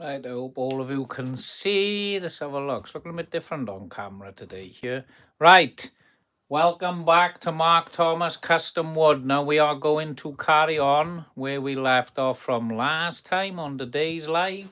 Right, I hope all of you can see. Let's have a look. It's looking a bit different on camera today here. Right, welcome back to Mark Thomas Custom Wood. Now we are going to carry on where we left off from last time on today's live.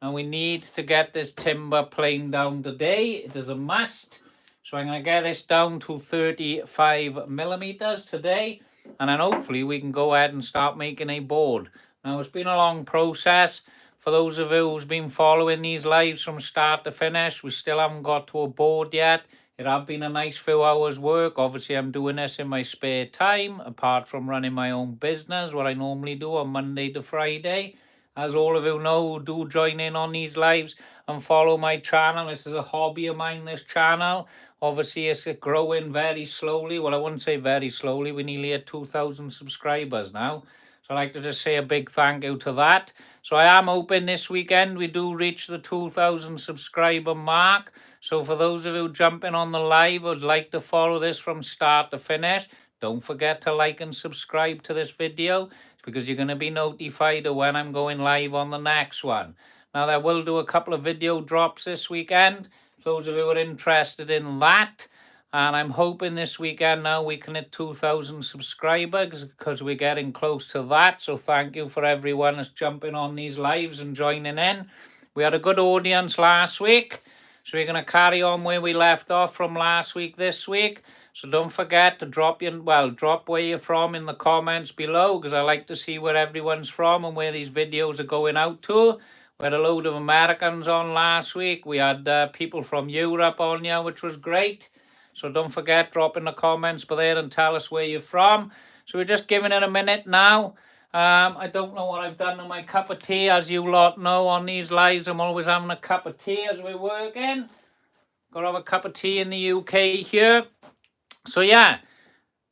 And we need to get this timber planed down today. It is a must. So I'm going to get this down to 35 millimeters today. And then hopefully we can go ahead and start making a board. Now it's been a long process. For those of you who's been following these lives from start to finish, we still haven't got to a board yet. It have been a nice few hours work. Obviously, I'm doing this in my spare time, apart from running my own business, what I normally do on Monday to Friday. As all of you know, do join in on these lives and follow my channel. This is a hobby of mine, this channel. Obviously, it's growing very slowly. Well, I wouldn't say very slowly. We're nearly at 2,000 subscribers now. So I'd like to just say a big thank you to that. So I am hoping this weekend we do reach the 2,000 subscriber mark. So for those of you jumping on the live, would like to follow this from start to finish, don't forget to like and subscribe to this video, because you're going to be notified of when I'm going live on the next one. Now, I will do a couple of video drops this weekend, for those of you who are interested in that. And I'm hoping this weekend now we can hit 2,000 subscribers, because we're getting close to that. So thank you for everyone that's jumping on these lives and joining in. We had a good audience last week. So we're going to carry on where we left off from last week this week. So don't forget to drop where you're from in the comments below, because I like to see where everyone's from and where these videos are going out to. We had a load of Americans on last week. We had people from Europe on here, which was great. So don't forget, drop in the comments there and tell us where you're from. So we're just giving it a minute now. I don't know what I've done to my cup of tea. As you lot know, on these lives, I'm always having a cup of tea as we're working. Got to have a cup of tea in the UK here. So yeah,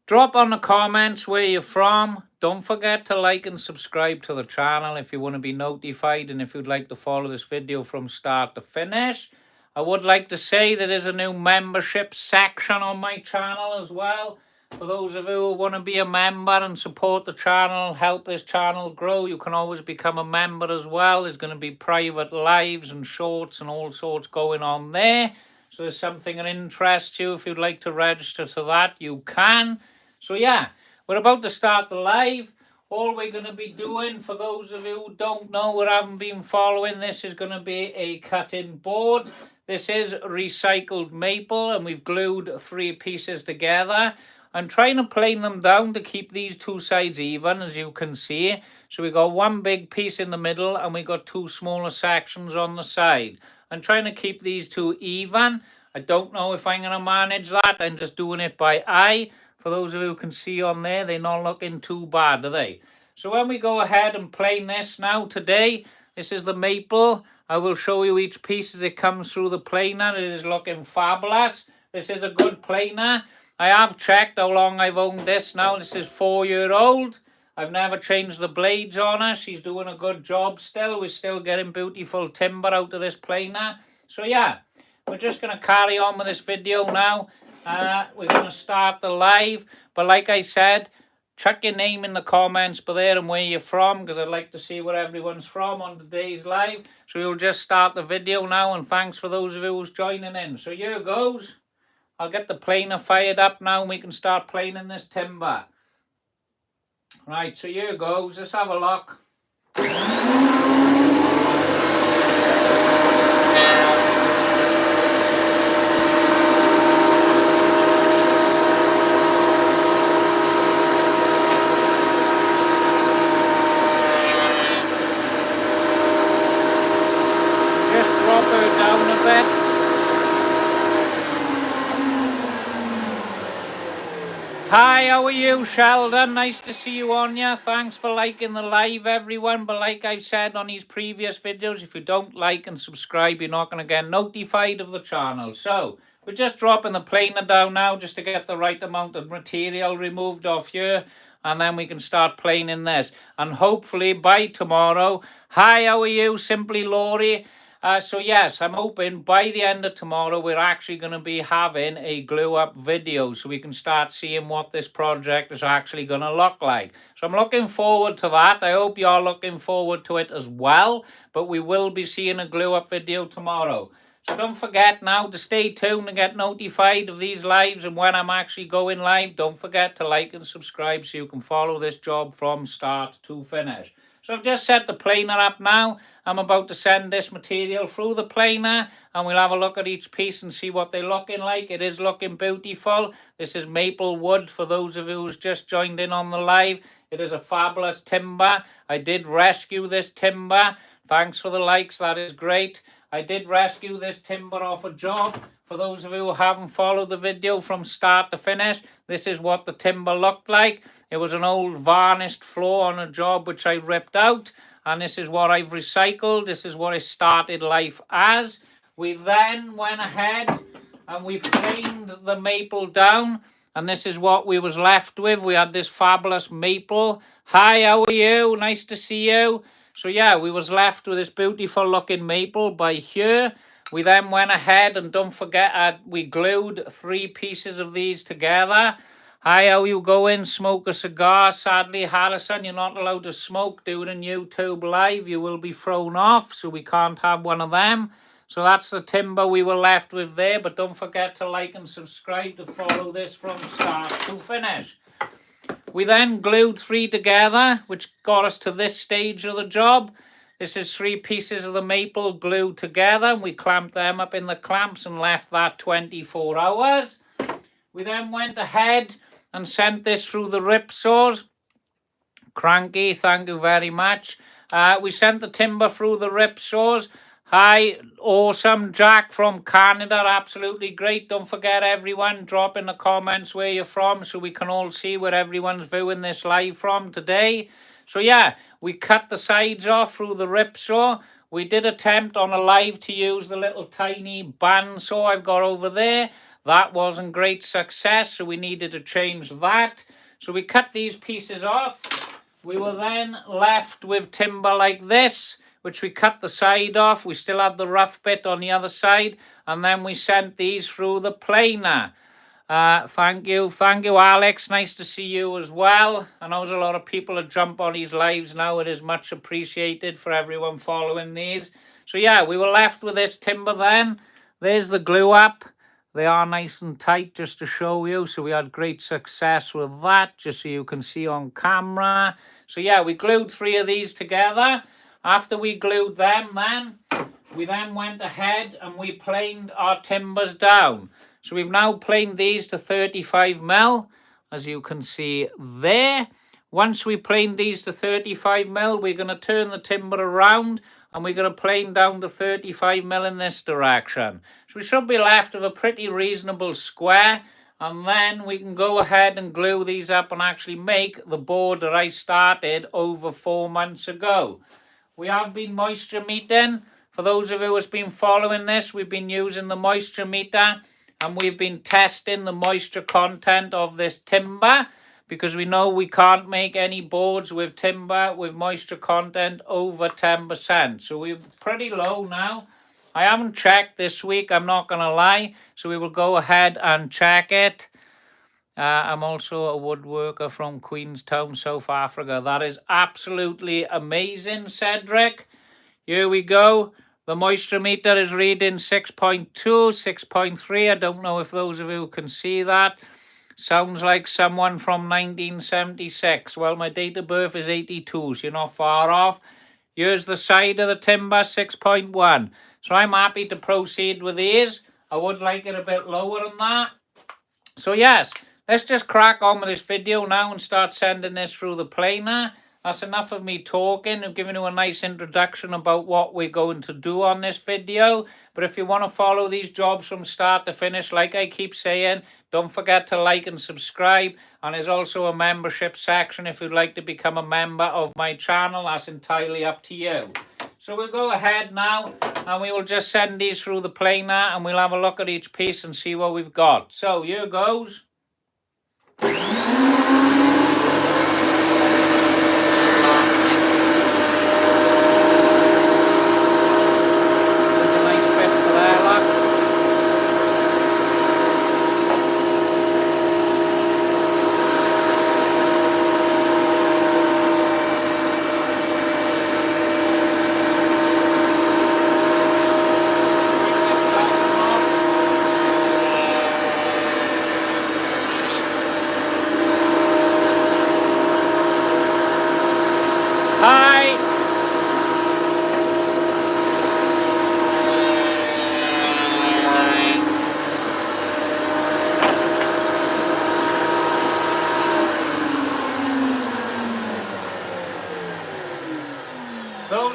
drop on the comments where you're from. Don't forget to like and subscribe to the channel if you want to be notified, and if you'd like to follow this video from start to finish. I would like to say that there's a new membership section on my channel as well. For those of you who want to be a member and support the channel, help this channel grow, you can always become a member as well. There's going to be private lives and shorts and all sorts going on there. So there's something that interests you. If you'd like to register to that, you can. So yeah, we're about to start the live. All we're going to be doing, for those of you who don't know or haven't been following, this is going to be a cutting board. This is recycled maple, and we've glued 3 pieces together. I'm trying to plane them down to keep these 2 sides even, as you can see. So we got 1 big piece in the middle, and we got 2 smaller sections on the side. I'm trying to keep these 2 even. I don't know if I'm going to manage that. I'm just doing it by eye. For those of you who can see on there, they're not looking too bad, are they? So when we go ahead and plane this now today, this is the maple. I will show you each piece as it comes through the planer. It is looking fabulous. This is a good planer. I have checked how long I've owned this now. This is 4-year-old. I've never changed the blades on her. She's doing a good job still. We're still getting beautiful timber out of this planer. So yeah, we're just going to carry on with this video now. We're going to start the live. But like I said, chuck your name in the comments there and where you're from, because I'd like to see where everyone's from on today's live. So we'll just start the video now, and thanks for those of you who's joining in. So here goes. I'll get the planer fired up now, and we can start planing this timber. Right, so here goes. Let's have a look. Just drop her down a bit. Hi, how are you, Sheldon? Nice to see you on here. Thanks for liking the live, everyone. But like I've said on these previous videos, if you don't like and subscribe, you're not going to get notified of the channel. So we're just dropping the planer down now, just to get the right amount of material removed off here. And then we can start planing this. And hopefully by tomorrow, hi, how are you? Simply Laurie. So yes, I'm hoping by the end of tomorrow we're actually going to be having a glue up video so we can start seeing what this project is actually going to look like. So I'm looking forward to that. I hope you're looking forward to it as well, but we will be seeing a glue up video tomorrow. So don't forget now to stay tuned and get notified of these lives and when I'm actually going live. Don't forget to like and subscribe so you can follow this job from start to finish. So I've just set the planer up now. I'm about to send this material through the planer and we'll have a look at each piece and see what they're looking like. It is looking beautiful. This is maple wood for those of you who's just joined in on the live. It is a fabulous timber. I did rescue this timber. Thanks for the likes, that is great. I did rescue this timber off a job. For those of you who haven't followed the video from start to finish, this is what the timber looked like. It was an old varnished floor on a job which I ripped out, and this is what I've recycled. This is what it started life as. We then went ahead and we planed the maple down, and this is what we was left with. We had this fabulous maple. Hi, how are you? Nice to see you. So yeah, we was left with this beautiful looking maple by here. We then went ahead and don't forget we glued 3 pieces of these together. Hi, how you going? Smoke a cigar. Sadly, Harrison, you're not allowed to smoke doing YouTube live. You will be thrown off, so we can't have one of them. So that's the timber we were left with there. But don't forget to like and subscribe to follow this from start to finish. We then glued 3 together, which got us to this stage of the job. This is 3 pieces of the maple glued together. We clamped them up in the clamps and left that 24 hours. We then went ahead and sent this through the rip saws. Cranky, thank you very much. We sent the timber through the rip saws. Hi, awesome Jack from Canada, absolutely great. Don't forget everyone, drop in the comments where you're from so we can all see where everyone's viewing this live from today. So yeah, we cut the sides off through the rip saw. We did attempt on a live to use the little tiny band saw I've got over there. That wasn't great success, so we needed to change that. So we cut these pieces off. We were then left with timber like this, which we cut the side off. We still had the rough bit on the other side, and then we sent these through the planer. Thank you, Alex. Nice to see you as well. I know there's a lot of people that jump on these lives now. It is much appreciated for everyone following these. So yeah, we were left with this timber then. There's the glue up. They are nice and tight just to show you. So we had great success with that, just so you can see on camera. So yeah, we glued 3 of these together. After we glued them then, we then went ahead and we planed our timbers down. So we've now planed these to 35mm, as you can see there. Once we plane these to 35mm, we're going to turn the timber around and we're going to plane down to 35mm in this direction. So we should be left with a pretty reasonable square, and then we can go ahead and glue these up and actually make the board that I started over 4 months ago. We have been moisture metering. For those of you who have been following this, we've been using the moisture meter and we've been testing the moisture content of this timber, because we know we can't make any boards with timber with moisture content over 10%. So we're pretty low now. I haven't checked this week, I'm not going to lie. So we will go ahead and check it. I'm also a woodworker from Queenstown, South Africa. That is absolutely amazing, Cedric. Here we go. The moisture meter is reading 6.2, 6.3. I don't know if those of you can see that. Sounds like someone from 1976. Well, my date of birth is 82, so you're not far off. Here's the side of the timber, 6.1. So I'm happy to proceed with these. I would like it a bit lower than that. So yes, let's just crack on with this video now and start sending this through the planer. That's enough of me talking. I've given you a nice introduction about what we're going to do on this video. But if you want to follow these jobs from start to finish, like I keep saying, don't forget to like and subscribe. And there's also a membership section if you'd like to become a member of my channel. That's entirely up to you. So we'll go ahead now and we will just send these through the planer and we'll have a look at each piece and see what we've got. So here goes.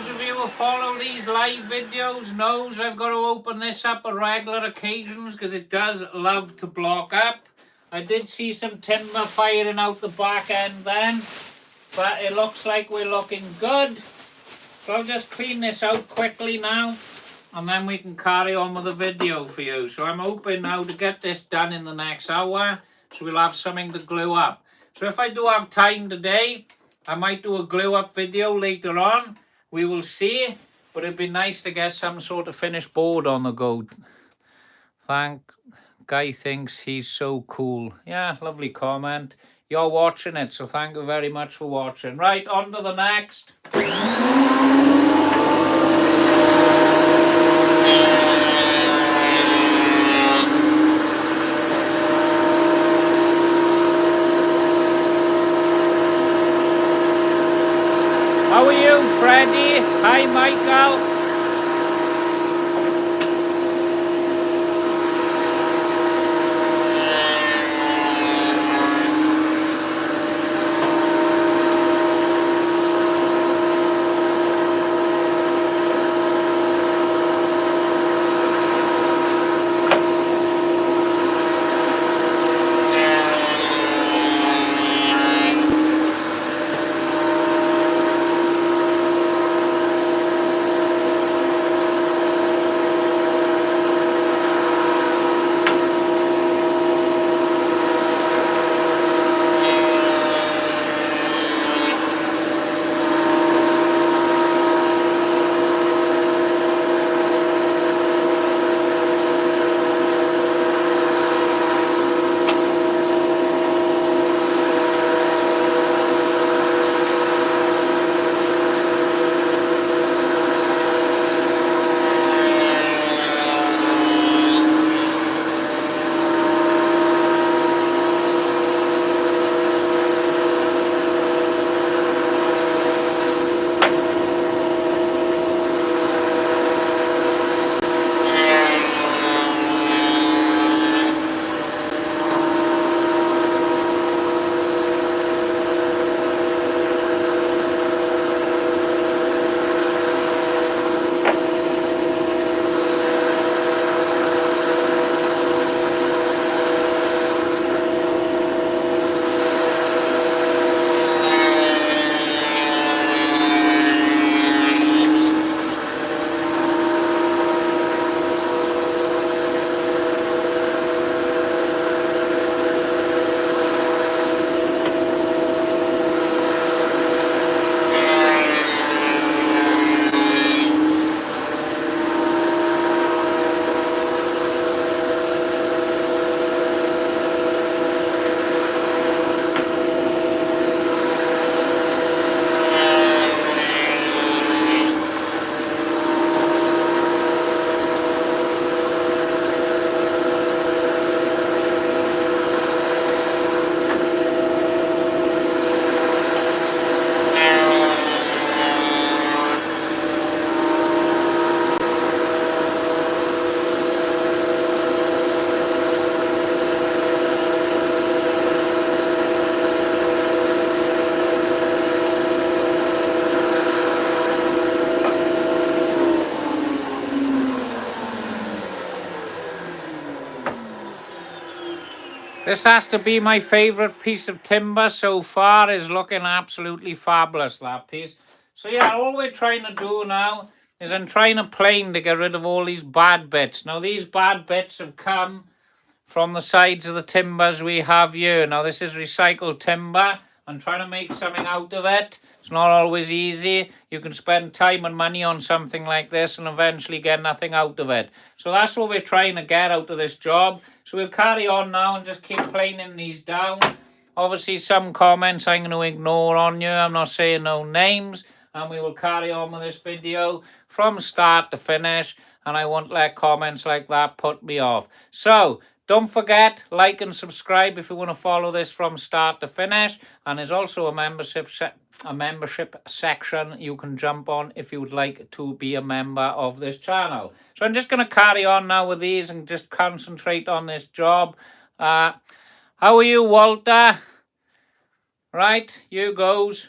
those of you who follow these live videos knows I've got to open this up at regular occasions because it does love to block up. I did see some timber firing out the back end then, but it looks like we're looking good. So I'll just clean this out quickly now, and then we can carry on with the video for you. So I'm hoping now to get this done in the next hour, so we'll have something to glue up. So if I do have time today, I might do a glue up video later on. We will see, but it'd be nice to get some sort of finished board on the go. Guy thinks he's so cool. Yeah, lovely comment. You're watching it, so thank you very much for watching. Right, on to the next. How are you, Freddie? Hi, Michael. This has to be my favourite piece of timber so far. Is looking absolutely fabulous, that piece. So yeah, all we're trying to do now is I'm trying a plane to get rid of all these bad bits. Now these bad bits have come from the sides of the timbers we have here. Now this is recycled timber. I'm trying to make something out of it. It's not always easy. You can spend time and money on something like this and eventually get nothing out of it. So that's what we're trying to get out of this job. So we'll carry on now and just keep planing these down. Obviously some comments I'm going to ignore on you. I'm not saying no names. And we will carry on with this video from start to finish. And I won't let comments like that put me off. So don't forget, like and subscribe if you want to follow this from start to finish. And there's also a membership section you can jump on if you would like to be a member of this channel. So I'm just going to carry on now with these and just concentrate on this job. How are you, Walter? Right, here goes.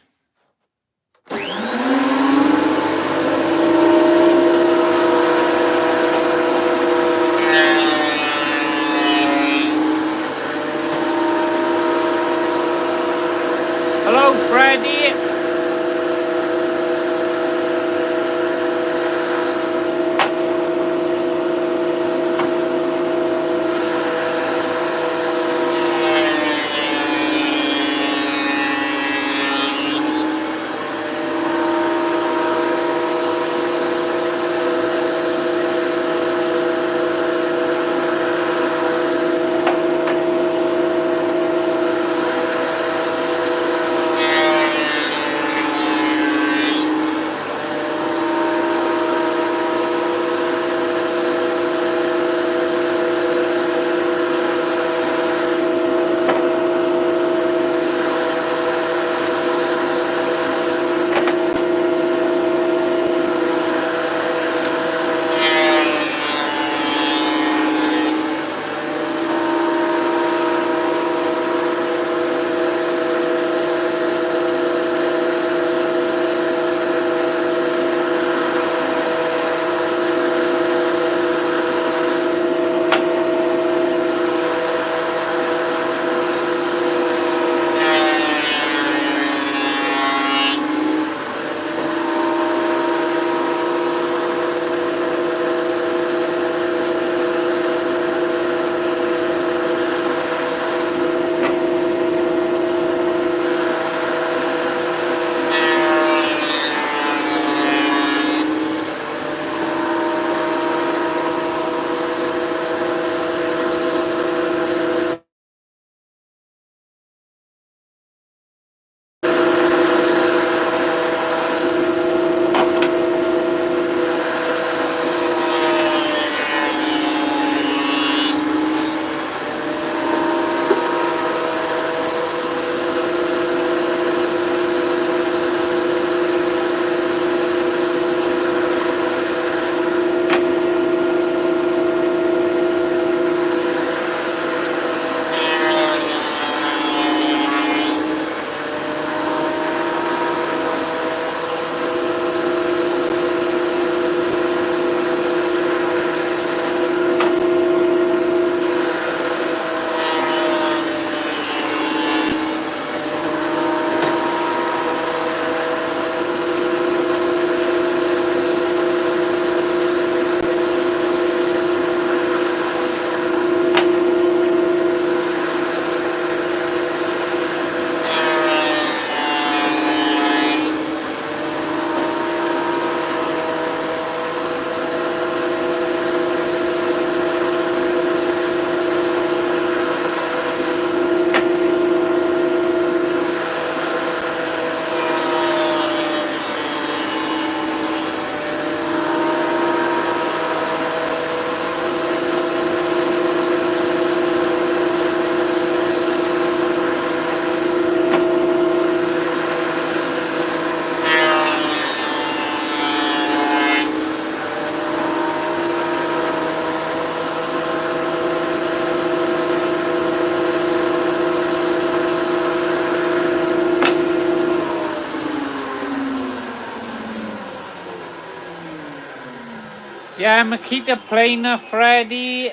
Yeah, Makita Planer, Freddy,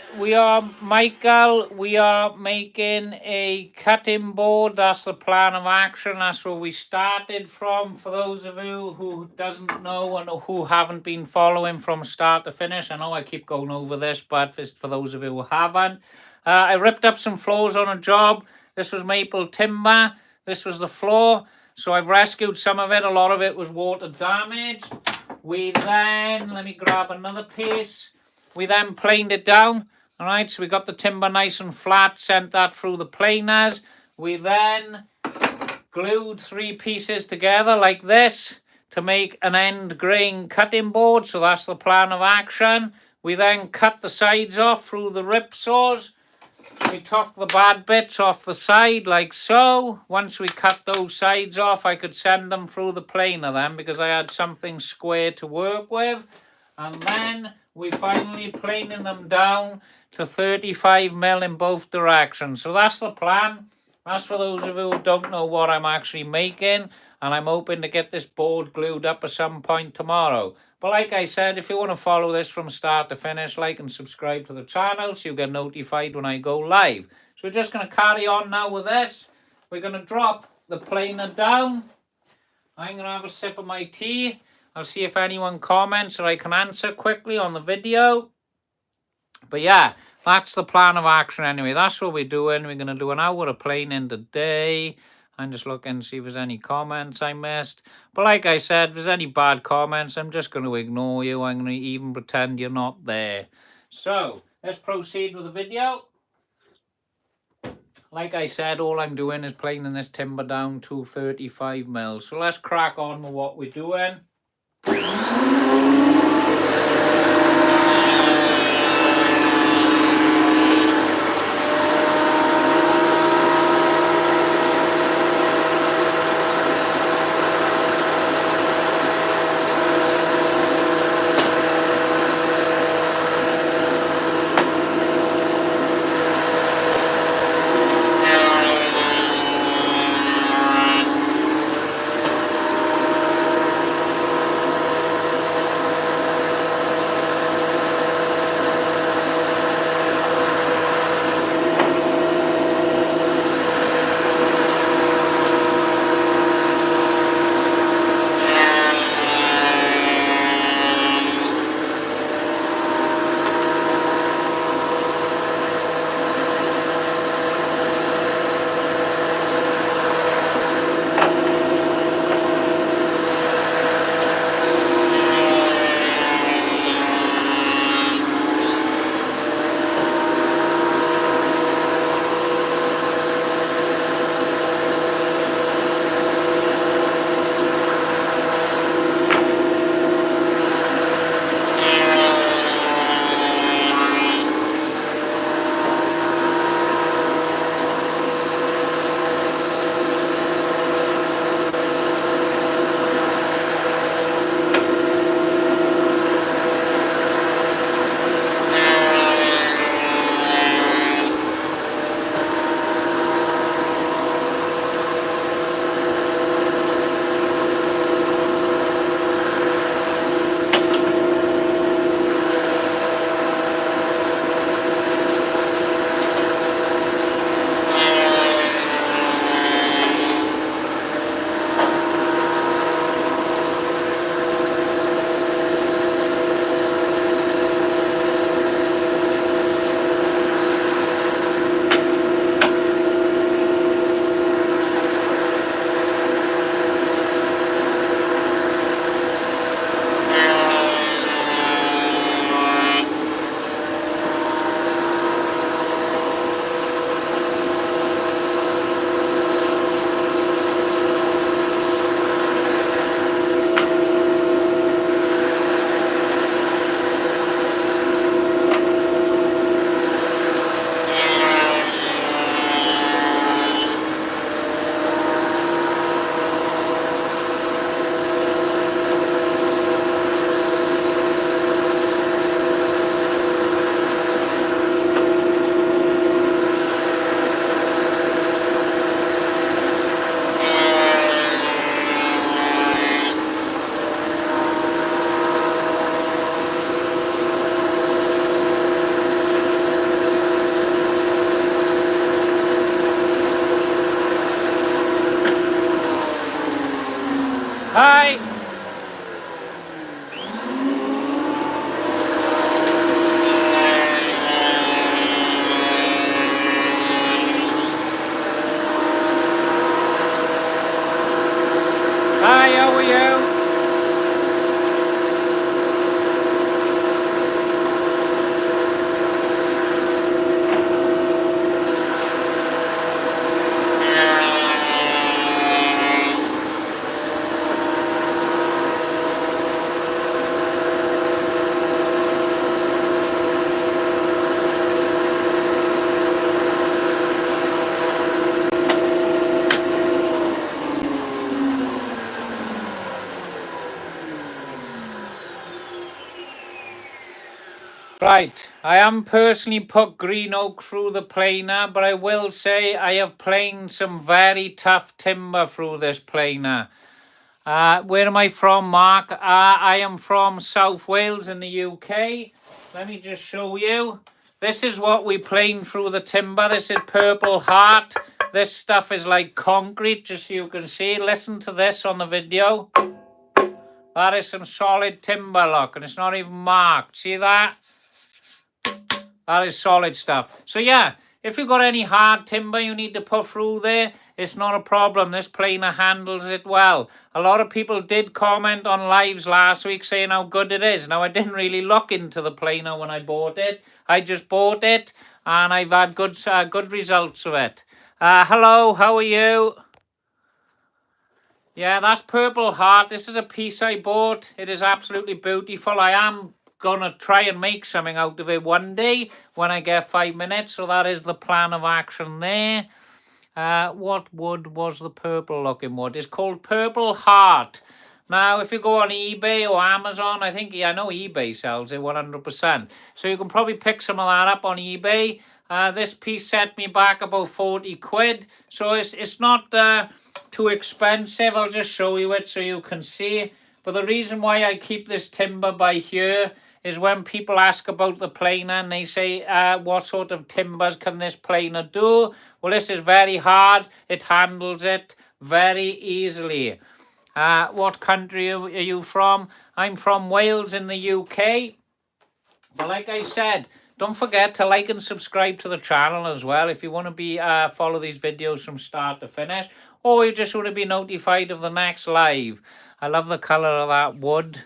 Michael, we are making a cutting board. That's the plan of action. That's where we started from. For those of you who doesn't know and who haven't been following from start to finish, I know I keep going over this, but it's for those of you who haven't. I ripped up some floors on a job. This was maple timber. This was the floor. So I've rescued some of it. A lot of it was water damaged. We then, let me grab another piece. We then planed it down. All right, so we got the timber nice and flat, sent that through the planers. We then glued 3 pieces together like this to make an end grain cutting board. So that's the plan of action. We then cut the sides off through the rip saws. We took the bad bits off the side like so. Once we cut those sides off, I could send them through the planer then because I had something square to work with. And then we finally planing them down to 35 mil in both directions. So that's the plan. That's for those of you who don't know what I'm actually making. And I'm hoping to get this board glued up at some point tomorrow. But like I said, if you want to follow this from start to finish, like and subscribe to the channel so you get notified when I go live. So we're just going to carry on now with this. We're going to drop the planer down. I'm going to have a sip of my tea. I'll see if anyone comments or I can answer quickly on the video. But yeah, that's the plan of action anyway. That's what we're doing. We're going to do an hour of planing today. I'm just looking to see if there's any comments I missed. But like I said, if there's any bad comments, I'm just going to ignore you. I'm going to even pretend you're not there. So, let's proceed with the video. Like I said, all I'm doing is planing this timber down to 35 mil. So let's crack on with what we're doing. Right, I haven't personally put green oak through the planer, but I will say I have planed some very tough timber through this planer. Where am I from, Mark? I am from South Wales in the UK. Let me just show you. This is what we planed through the timber. This is Purple Heart. This stuff is like concrete, just so you can see. Listen to this on the video. That is some solid timber, look, and it's not even marked. See that? That is solid stuff. So yeah, if you've got any hard timber you need to put through there, it's not a problem. This planer handles it well. A lot of people did comment on lives last week saying how good it is. Now, I didn't really look into the planer when I bought it. I just bought it and I've had good results of it. Hello, how are you? Yeah, that's Purple Heart. This is a piece I bought. It is absolutely beautiful. I am gonna try and make something out of it one day when I get 5 minutes. So that is the plan of action there. What wood was the purple looking wood? It's called Purple Heart. Now, if you go on eBay or Amazon, I know eBay sells it 100%. So you can probably pick some of that up on eBay. This piece set me back about 40 quid. So it's not too expensive. I'll just show you it so you can see. But the reason why I keep this timber by here is when people ask about the planer and they say, what sort of timbers can this planer do? Well, this is very hard. It handles it very easily. What country are you from? I'm from Wales in the UK. But like I said, don't forget to like and subscribe to the channel as well if you want to be follow these videos from start to finish, or you just want to be notified of the next live. I love the colour of that wood.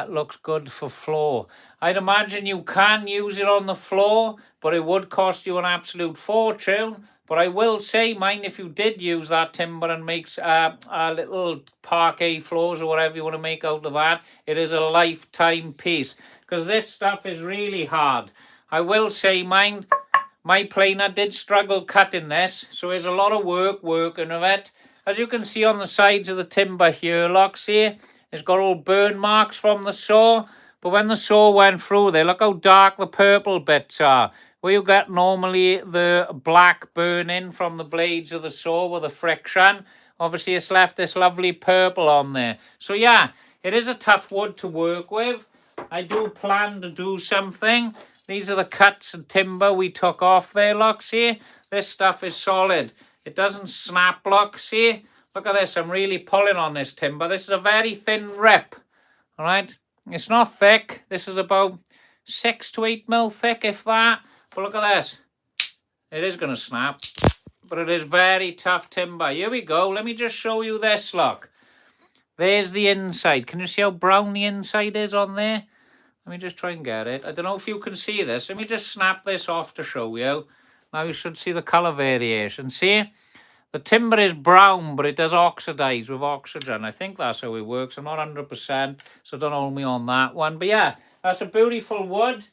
Looks good for floor. I'd imagine you can use it on the floor, but it would cost you an absolute fortune. But I will say, mine, if you did use that timber and makes little parquet floors or whatever you want to make out of that, it is a lifetime piece. Because this stuff is really hard. I will say my planer did struggle cutting this, so there's a lot of working of it. As you can see on the sides of the timber here, look, see, it's got all burn marks from the saw. But when the saw went through there, look how dark the purple bits are. Where you get normally the black burning from the blades of the saw with the friction. Obviously, it's left this lovely purple on there. So yeah, it is a tough wood to work with. I do plan to do something. These are the cuts of timber we took off there, look, see? This stuff is solid. It doesn't snap, look, see? Look at this, I'm really pulling on this timber. This is a very thin rip, all right? It's not thick. This is about 6 to 8 mil thick, if that. But look at this. It is going to snap, but it is very tough timber. Here we go. Let me just show you this, look. There's the inside. Can you see how brown the inside is on there? Let me just try and get it. I don't know if you can see this. Let me just snap this off to show you. Now you should see the colour variation. See? The timber is brown, but it does oxidize with oxygen. I think that's how it works. I'm not 100%, so don't hold me on that one. But yeah, that's a beautiful wood.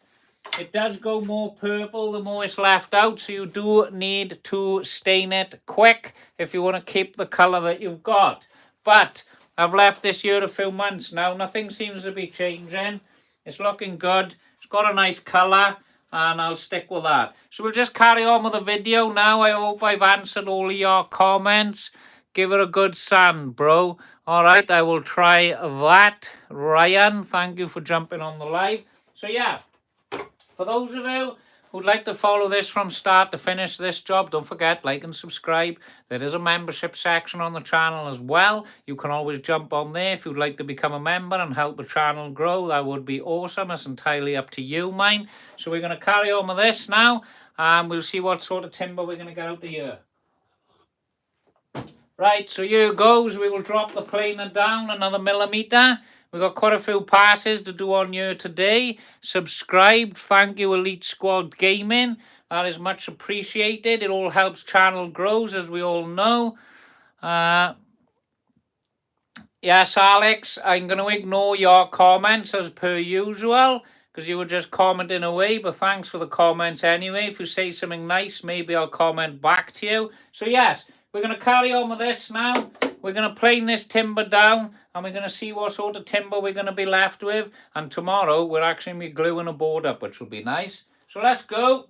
It does go more purple the more it's left out, so you do need to stain it quick if you want to keep the colour that you've got. But I've left this here a few months now. Nothing seems to be changing. It's looking good. It's got a nice colour, and I'll stick with that. So we'll just carry on with the video now. I hope I've answered all of your comments. Give it a good sand, bro. All right, I will try that. Ryan, thank you for jumping on the live. So yeah, for those of you who'd like to follow this from start to finish, this job, don't forget, like and subscribe. There is a membership section on the channel as well. You can always jump on there if you'd like to become a member and help the channel grow. That would be awesome. It's entirely up to you, mine. So we're going to carry on with this now, and we'll see what sort of timber we're going to get out of here. Right, so here goes. We will drop the planer down another millimetre. We've got quite a few passes to do on here today. Subscribe. Thank you, Elite Squad Gaming. That is much appreciated. It all helps channel grows, as we all know. Yes, Alex, I'm going to ignore your comments as per usual, because you were just commenting away. But thanks for the comments anyway. If you say something nice, maybe I'll comment back to you. So yes, we're going to carry on with this now. we're going to plane this timber down and we're going to see what sort of timber we're going to be left with. And tomorrow we're actually going to be gluing a board up, which will be nice. So let's go.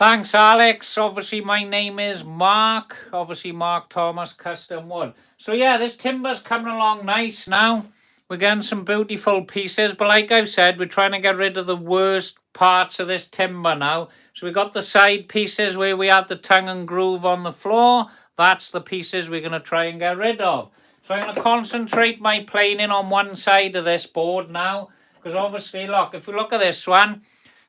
Thanks, Alex. Obviously, my name is Mark. Obviously, Mark Thomas Custom Wood. So, yeah, this timber's coming along nice now. We're getting some beautiful pieces. But like I've said, we're trying to get rid of the worst parts of this timber now. So, we got the side pieces where we had the tongue and groove on the floor. That's the pieces we're going to try and get rid of. So, I'm going to concentrate my planing on one side of this board now. Because obviously, look, if we look at this one,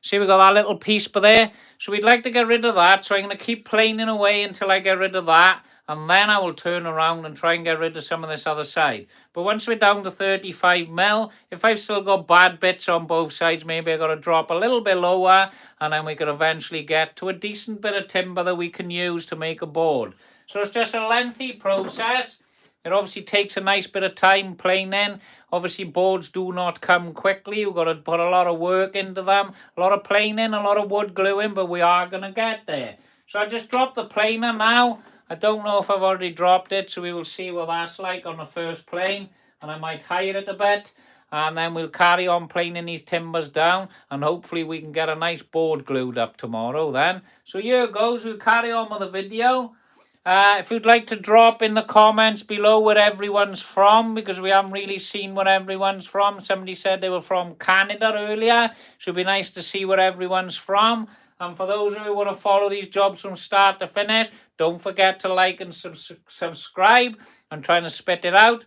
see, we got that little piece by there. So we'd like to get rid of that. So I'm going to keep planing away until I get rid of that. And then I will turn around and try and get rid of some of this other side. But once we're down to 35 mil, if I've still got bad bits on both sides, maybe I got to drop a little bit lower. And then we can eventually get to a decent bit of timber that we can use to make a board. So it's just a lengthy process. It obviously takes a nice bit of time planing. Obviously, boards do not come quickly. You've got to put a lot of work into them, a lot of planing, a lot of wood gluing, but we are going to get there. So I just dropped the planer now. I don't know if I've already dropped it, so we will see what that's like on the first plane, and I might higher it a bit, and then we'll carry on planing these timbers down, and hopefully we can get a nice board glued up tomorrow then. So here goes, we'll carry on with the video. If you'd like to drop in the comments below where everyone's from, because we haven't really seen where everyone's from. Somebody said they were from Canada earlier. Should be nice to see where everyone's from. And for those who want to follow these jobs from start to finish, don't forget to like and subscribe. I'm trying to spit it out.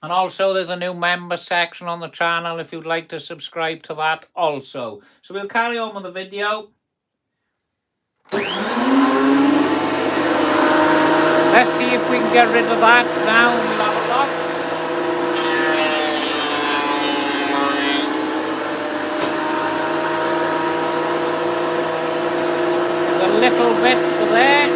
And also there's a new member section on the channel if you'd like to subscribe to that also. So we'll carry on with the video. Let's see if we can get rid of that now. We'll have a look. There's a little bit for there.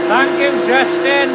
Thank you, Justin.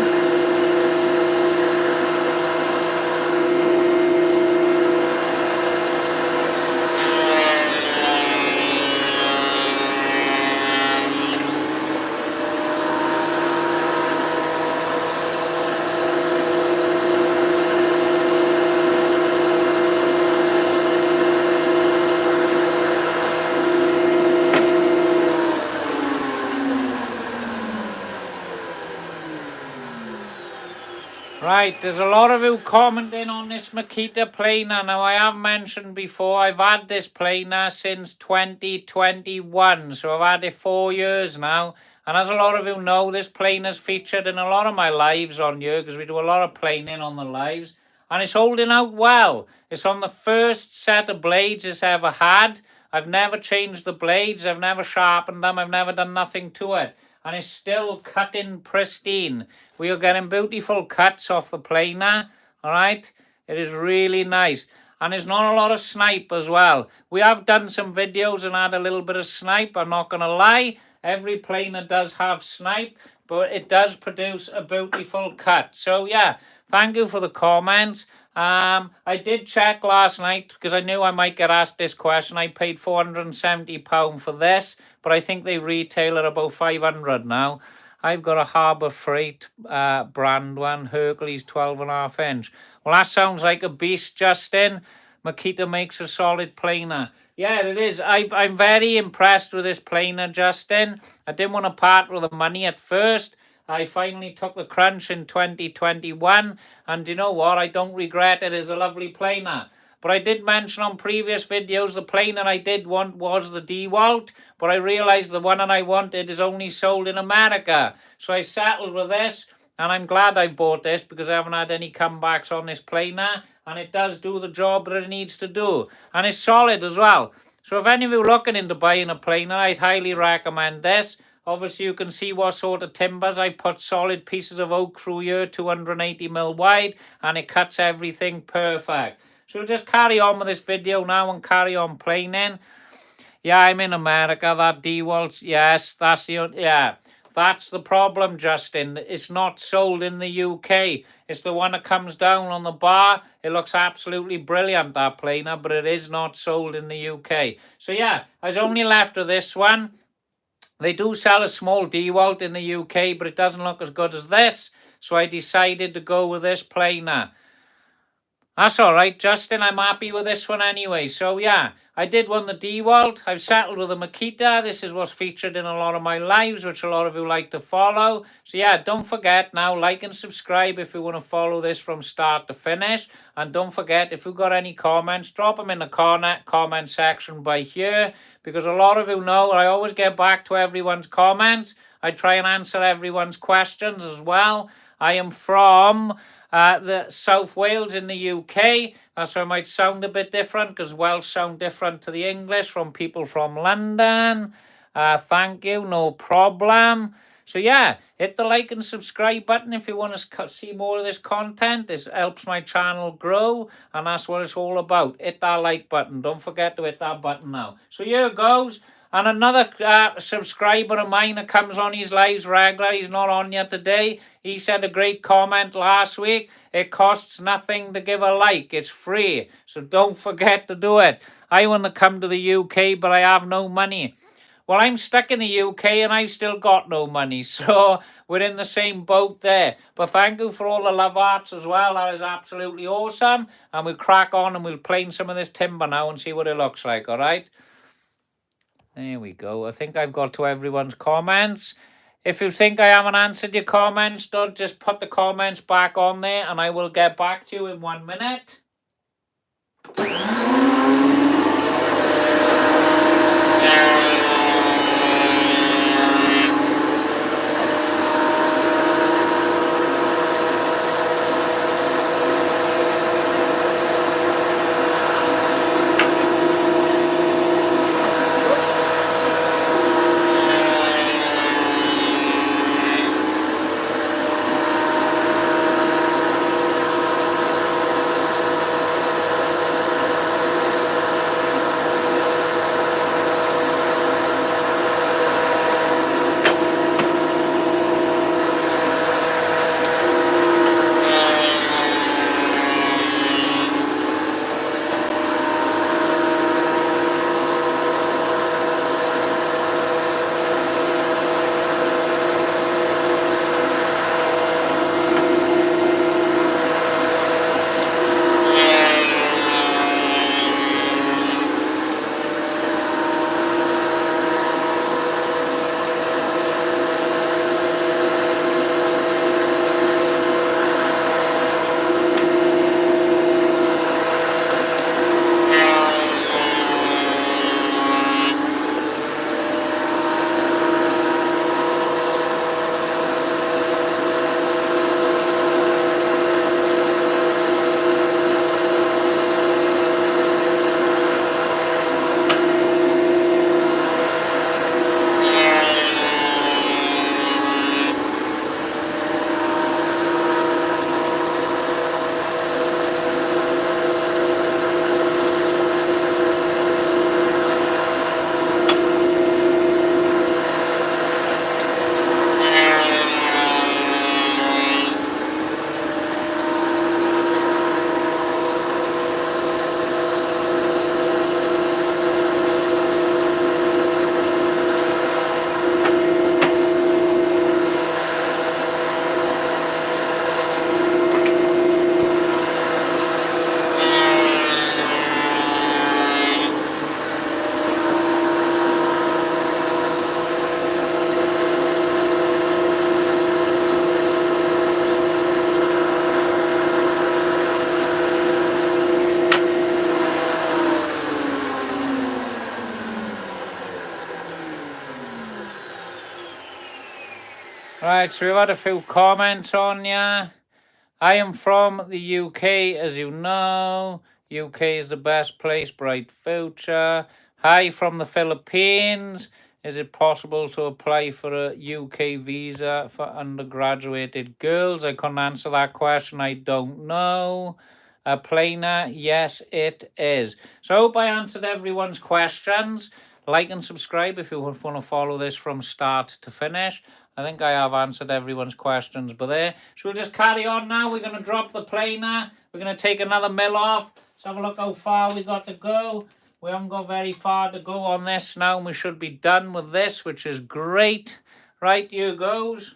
Right, there's a lot of you commenting on this Makita planer. Now, I have mentioned before, I've had this planer since 2021. So I've had it 4 years now. And as a lot of you know, this planer's featured in a lot of my lives on here because we do a lot of planing on the lives. And it's holding out well. It's on the first set of blades it's ever had. I've never changed the blades. I've never sharpened them. I've never done nothing to it. And it's still cutting pristine. We are getting beautiful cuts off the planer, all right? It is really nice. And there's not a lot of snipe as well. We have done some videos and had a little bit of snipe, I'm not going to lie. Every planer does have snipe, but it does produce a beautiful cut. So, yeah, thank you for the comments. I did check last night because I knew I might get asked this question. I paid £470 for this, but I think they retail at about 500 now. I've got a Harbour Freight brand one, Hercules 12.5 inch. Well, that sounds like a beast, Justin. Makita makes a solid planer. Yeah, it is. I'm very impressed with this planer, Justin. I didn't want to part with the money at first. I finally took the crunch in 2021. And you know what? I don't regret it. It's a lovely planer. But I did mention on previous videos, the planer I did want was the DeWalt. But I realized the one that I wanted is only sold in America. So I settled with this. And I'm glad I bought this because I haven't had any comebacks on this planer. And it does do the job that it needs to do. And it's solid as well. So if any of you are looking into buying a planer, I'd highly recommend this. Obviously, you can see what sort of timbers. I put solid pieces of oak through here, 280mm wide, and it cuts everything perfect. So we'll just carry on with this video now and carry on planing. Yeah, I'm in America. That DeWalt, yes, that's the problem, Justin. It's not sold in the UK. It's the one that comes down on the bar. It looks absolutely brilliant, that planer, but it is not sold in the UK. So yeah, I was only left with this one. They do sell a small DeWalt in the UK, but it doesn't look as good as this. So I decided to go with this planer. That's all right, Justin. I'm happy with this one anyway. So yeah, I did won the Dewalt. I've settled with a Makita. This is what's featured in a lot of my lives, which a lot of you like to follow. So yeah, don't forget now, like and subscribe if you want to follow this from start to finish. And don't forget, if you've got any comments, drop them in the comment section by here, because a lot of you know I always get back to everyone's comments. I try and answer everyone's questions as well. I am from the South Wales in the UK. That's why it might sound a bit different, because Welsh sound different to the English from people from London. Thank you, no problem. So yeah, hit the like and subscribe button if you want to see more of this content. This helps my channel grow, and that's what it's all about. Hit that like button. Don't forget to hit that button now. So here goes. And another subscriber of mine that comes on his lives regular, he's not on yet today. He said a great comment last week. It costs nothing to give a like. It's free. So don't forget to do it. I want to come to the UK, but I have no money. Well, I'm stuck in the UK and I've still got no money. So we're in the same boat there. But thank you for all the love arts as well. That is absolutely awesome. And we'll crack on and we'll plane some of this timber now and see what it looks like, all right? There we go. I think I've got to everyone's comments. If you think I haven't answered your comments, don't just put the comments back on there and I will get back to you in 1 minute. Right, so we've had a few comments on ya. I am from the UK, as you know. UK is the best place, bright future. Hi from the Philippines. Is it possible to apply for a UK visa for undergraduated girls? I couldn't answer that question. I don't know. A planer, yes, it is. So I hope I answered everyone's questions. Like and subscribe if you want to follow this from start to finish. I think I have answered everyone's questions, but there. So we'll just carry on now. We're going to drop the planer. We're going to take another mill off. Let's have a look how far we got to go. We haven't got very far to go on this now, and we should be done with this, which is great. Right, here goes.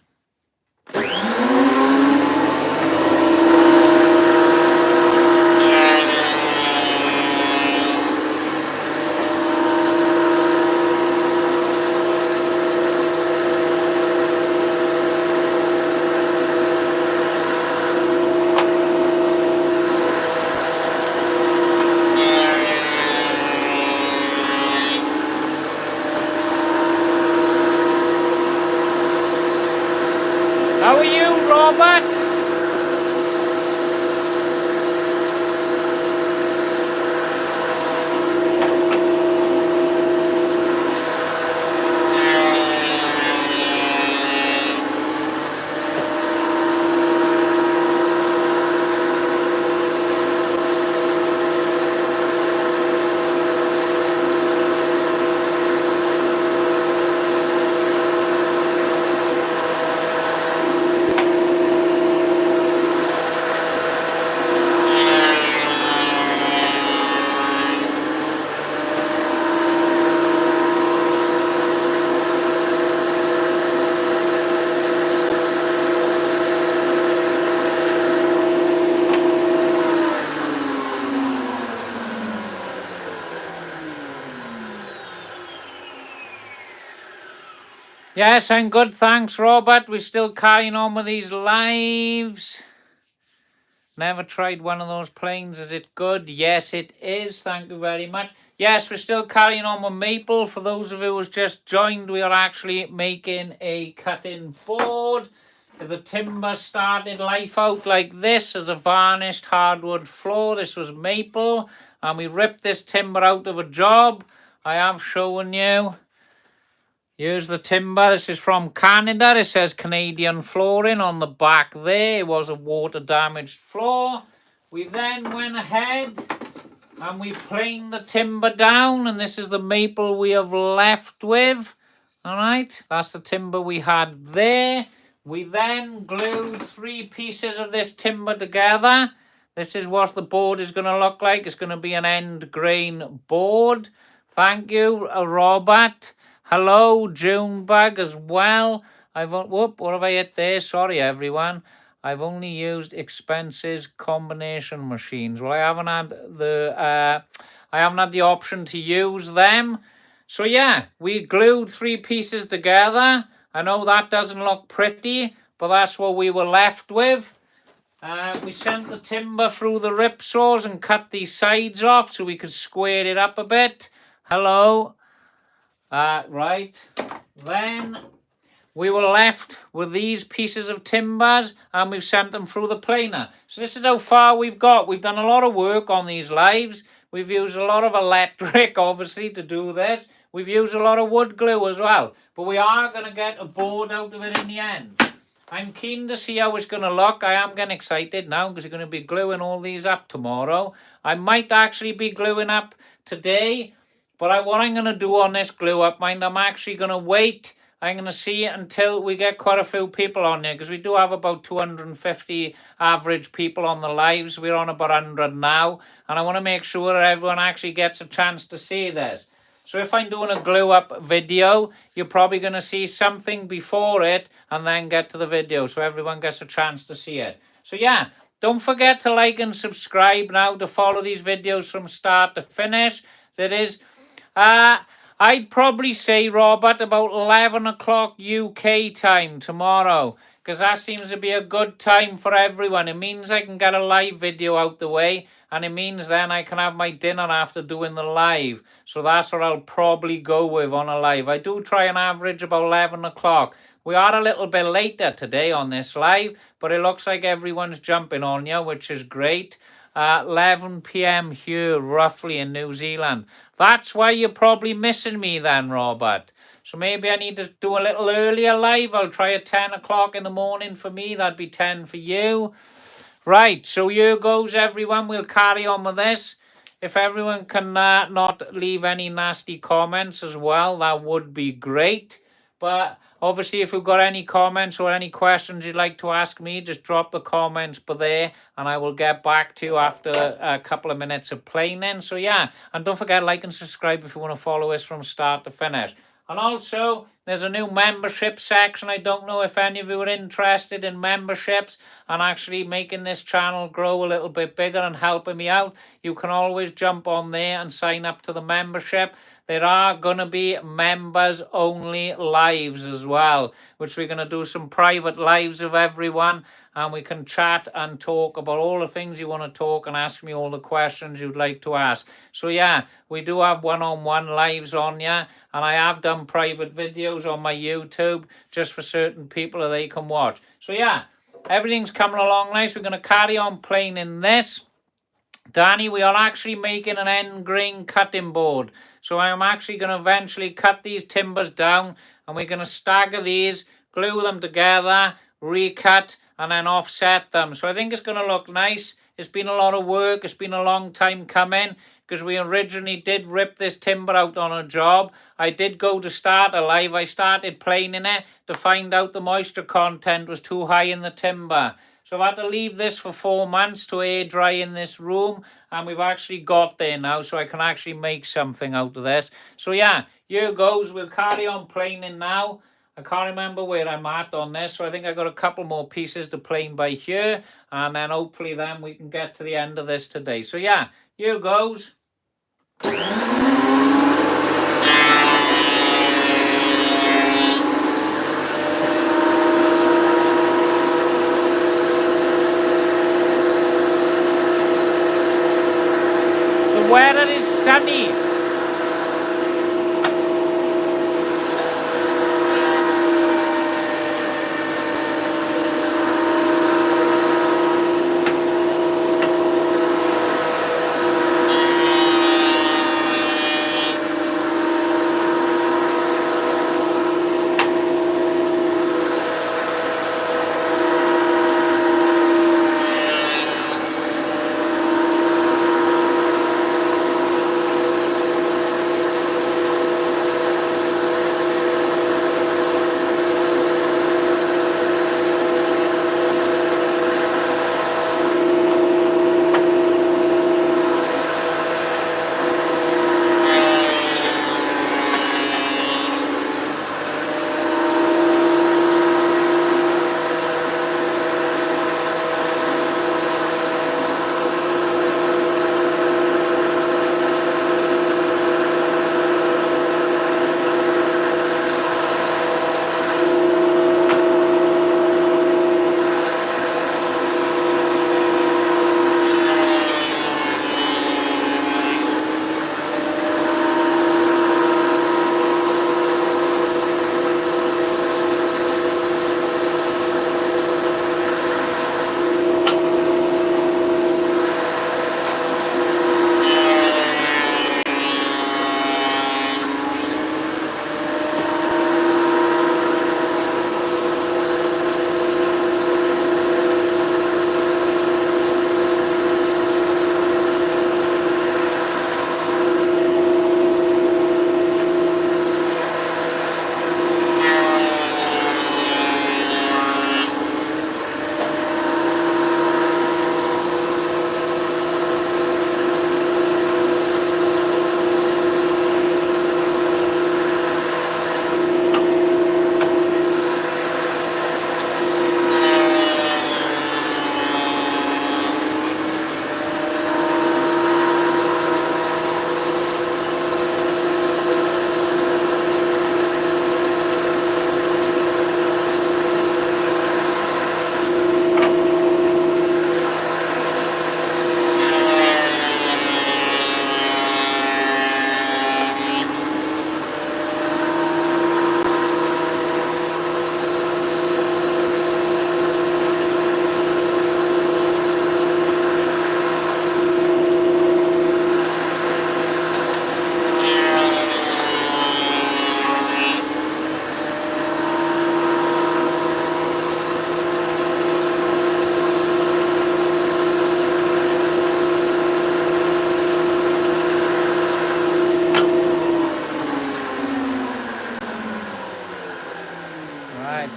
Robert. Yes, I'm good, thanks, Robert. We're still carrying on with these lives. Never tried one of those planes. Is it good? Yes, it is. Thank you very much. Yes, we're still carrying on with maple. For those of you who's just joined, we are actually making a cutting board. The timber started life out like this as a varnished hardwood floor. This was maple, and we ripped this timber out of a job. I have shown you. Here's the timber. This is from Canada. It says Canadian flooring on the back there. It was a water damaged floor. We then went ahead and we planed the timber down, and this is the maple we have left with. All right, that's the timber we had there. We then glued 3 pieces of this timber together. This is what the board is going to look like. It's going to be an end grain board. Thank you, Robert. Hello, Junebug as well. What have I hit there? Sorry, everyone. I've only used expenses combination machines. Well, I haven't had the option to use them. So yeah, we glued 3 pieces together. I know that doesn't look pretty, but that's what we were left with. We sent the timber through the rip saws and cut these sides off so we could square it up a bit. Hello. Right. Then we were left with these pieces of timbers, and we've sent them through the planer. So this is how far we've got. We've done a lot of work on these lives. We've used a lot of electric, obviously, to do this. We've used a lot of wood glue as well. But we are going to get a board out of it in the end. I'm keen to see how it's going to look. I am getting excited now because we're going to be gluing all these up tomorrow. I might actually be gluing up today. But what I'm going to do on this glue up, mind, I'm actually going to wait. I'm going to see it until we get quite a few people on there, because we do have about 250 average people on the lives. We're on about 100 now, and I want to make sure that everyone actually gets a chance to see this. So if I'm doing a glue up video, you're probably going to see something before it and then get to the video, so everyone gets a chance to see it. So yeah, don't forget to like and subscribe now to follow these videos from start to finish. That is... I'd probably say, Robert, about 11 o'clock UK time tomorrow, because that seems to be a good time for everyone. It means I can get a live video out the way, and it means then I can have my dinner after doing the live. So that's what I'll probably go with on a live. I do try and average about 11 o'clock. We are a little bit later today on this live, but it looks like everyone's jumping on you, which is great. 11 p.m. here, roughly, in New Zealand. That's why you're probably missing me then, Robert. So maybe I need to do a little earlier live. I'll try at 10 o'clock in the morning for me. That'd be 10 for you. Right, so here goes, everyone. We'll carry on with this. If everyone can not leave any nasty comments as well, that would be great. But obviously, if you've got any comments or any questions you'd like to ask me, just drop the comments there, and I will get back to you after a couple of minutes of playing. So yeah, and don't forget, like and subscribe if you want to follow us from start to finish. And also, there's a new membership section. I don't know if any of you are interested in memberships and actually making this channel grow a little bit bigger and helping me out. You can always jump on there and sign up to the membership. There are going to be members only lives as well, which we're going to do some private lives of everyone, and we can chat and talk about all the things you want to talk and ask me all the questions you'd like to ask. So yeah, we do have one-on-one lives on here, and I have done private videos on my YouTube just for certain people that they can watch. So yeah, Everything's coming along nice. We're going to carry on planing this. Danny, we are actually making an end grain cutting board. So I'm actually going to eventually cut these timbers down and we're going to stagger these, glue them together, recut and then offset them. So I think it's going to look nice. It's been a lot of work. It's been a long time coming because we originally did rip this timber out on a job. I did go to Starter Live. I started planing it to find out the moisture content was too high in the timber. So I've had to leave this for 4 months to air dry in this room. And we've actually got there now. So I can actually make something out of this. So yeah, here goes. We'll carry on planing now. I can't remember where I'm at on this. So I think I got a couple more pieces to plane by here. And then hopefully then we can get to the end of this today. So yeah, here goes. The weather is sunny.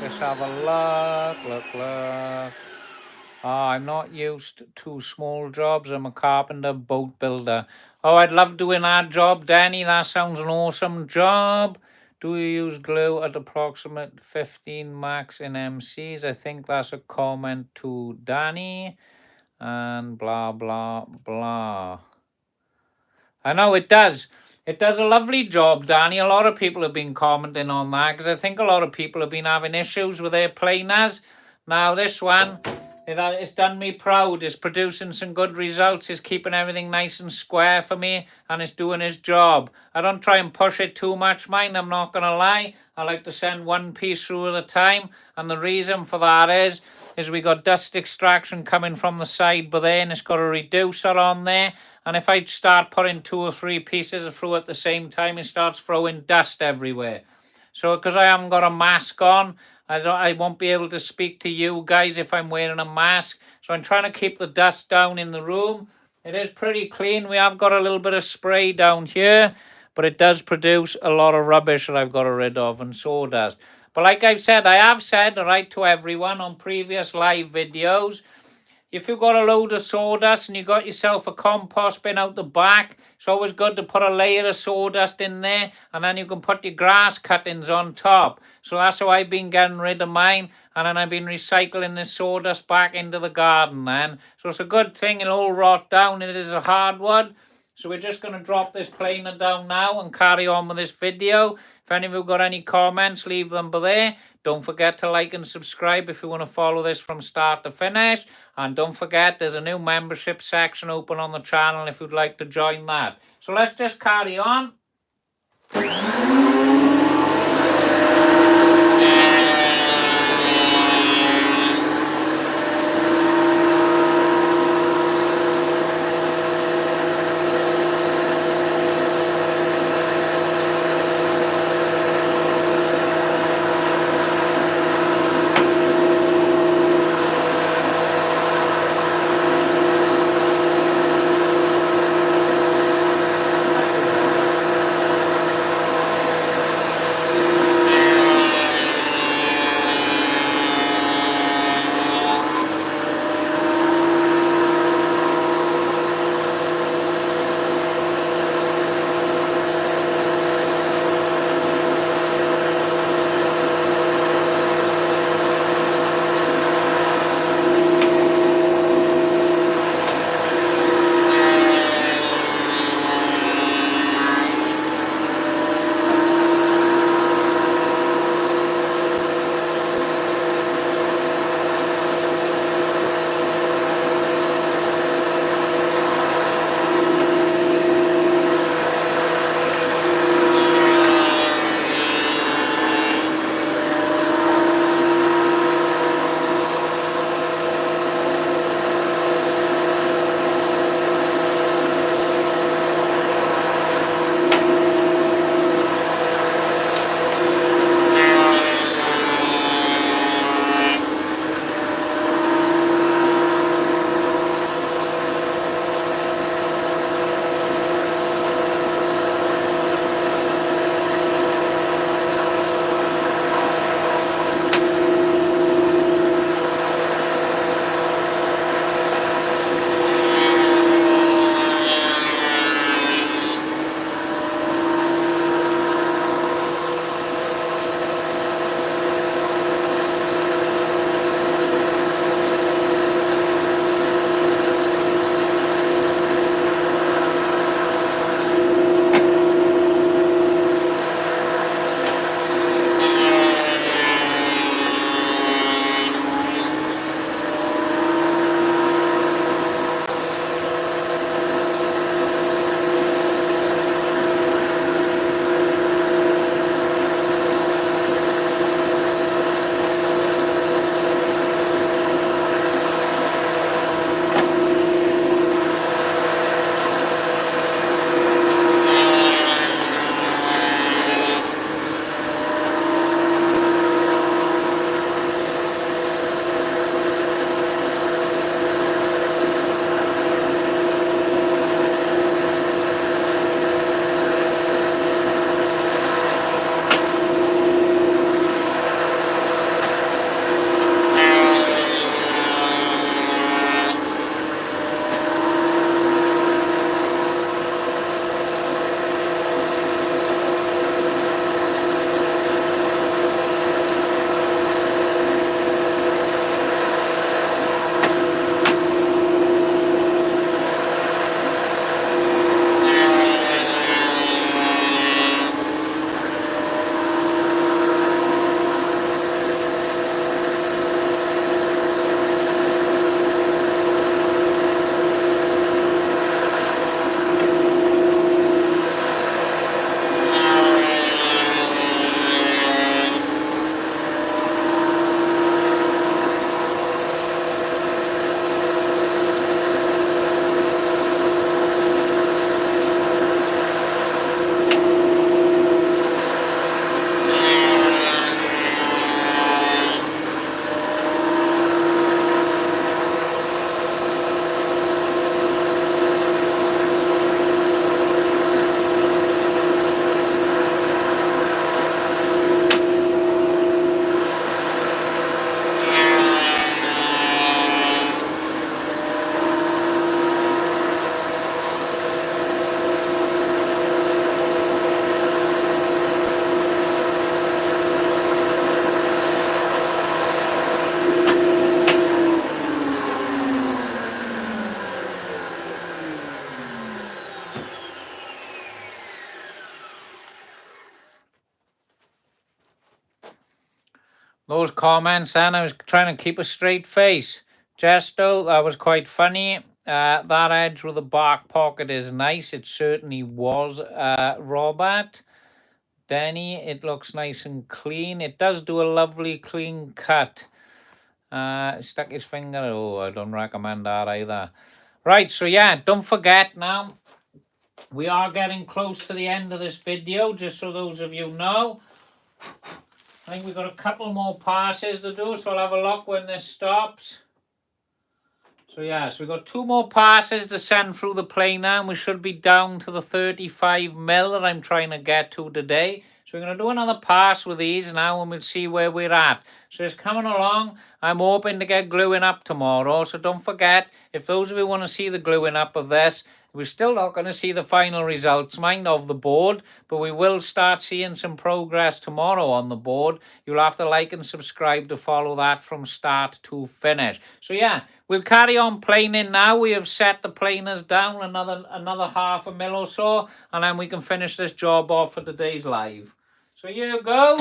Let's have a look. Oh, I'm not used to small jobs. I'm a carpenter, boat builder. Oh, I'd love doing that job, Danny. That sounds an awesome job. Do you use glue at approximate 15 max in MCs? I think that's a comment to Danny. And blah, blah, blah. I know it does. It does a lovely job, Danny. A lot of people have been commenting on that because I think a lot of people have been having issues with their planers. Now, this one, It's done me proud. It's producing some good results. It's keeping everything nice and square for me, and it's doing its job. I don't try and push it too much, mind. I'm not going to lie. I like to send one piece through at a time, and the reason for that is we got dust extraction coming from the side, but then it's got a reducer on there. And if I start putting 2 or 3 pieces through at the same time, it starts throwing dust everywhere. So because I haven't got a mask on, I won't be able to speak to you guys if I'm wearing a mask. So I'm trying to keep the dust down in the room. It is pretty clean. We have got a little bit of spray down here, but it does produce a lot of rubbish that I've got to rid of, and sawdust. But like I've said, I have said right to everyone on previous live videos, if you've got a load of sawdust and you got yourself a compost bin out the back, it's always good to put a layer of sawdust in there, and then you can put your grass cuttings on top. So that's how I've been getting rid of mine, and then I've been recycling this sawdust back into the garden then. So it's a good thing. It'll all rot down. It is a hardwood. So we're just going to drop this planer down now and carry on with this video. If any of you got any comments, leave them there. Don't forget to like and subscribe if you want to follow this from start to finish. And don't forget, there's a new membership section open on the channel if you'd like to join that. So let's just carry on. Those comments then, I was trying to keep a straight face. Jesto, that was quite funny. That edge with the back pocket is nice. It certainly was, Robert. Denny, it looks nice and clean. It does do a lovely clean cut. Stuck his finger. Oh, I don't recommend that either. Right, so yeah, don't forget now, we are getting close to the end of this video, just so those of you know. I think we've got a couple more passes to do, so I'll have a look when this stops. So yeah, so we've got 2 more passes to send through the planer, and we should be down to the 35 mil that I'm trying to get to today. So we're going to do another pass with these now, and we'll see where we're at. So it's coming along. I'm hoping to get gluing up tomorrow, so don't forget, if those of you want to see the gluing up of this, we're still not going to see the final results, mind, of the board, but we will start seeing some progress tomorrow on the board. You'll have to like and subscribe to follow that from start to finish. So yeah, we'll carry on planing now. We have set the planers down another half a mil or so, and then we can finish this job off for today's live. So here you go.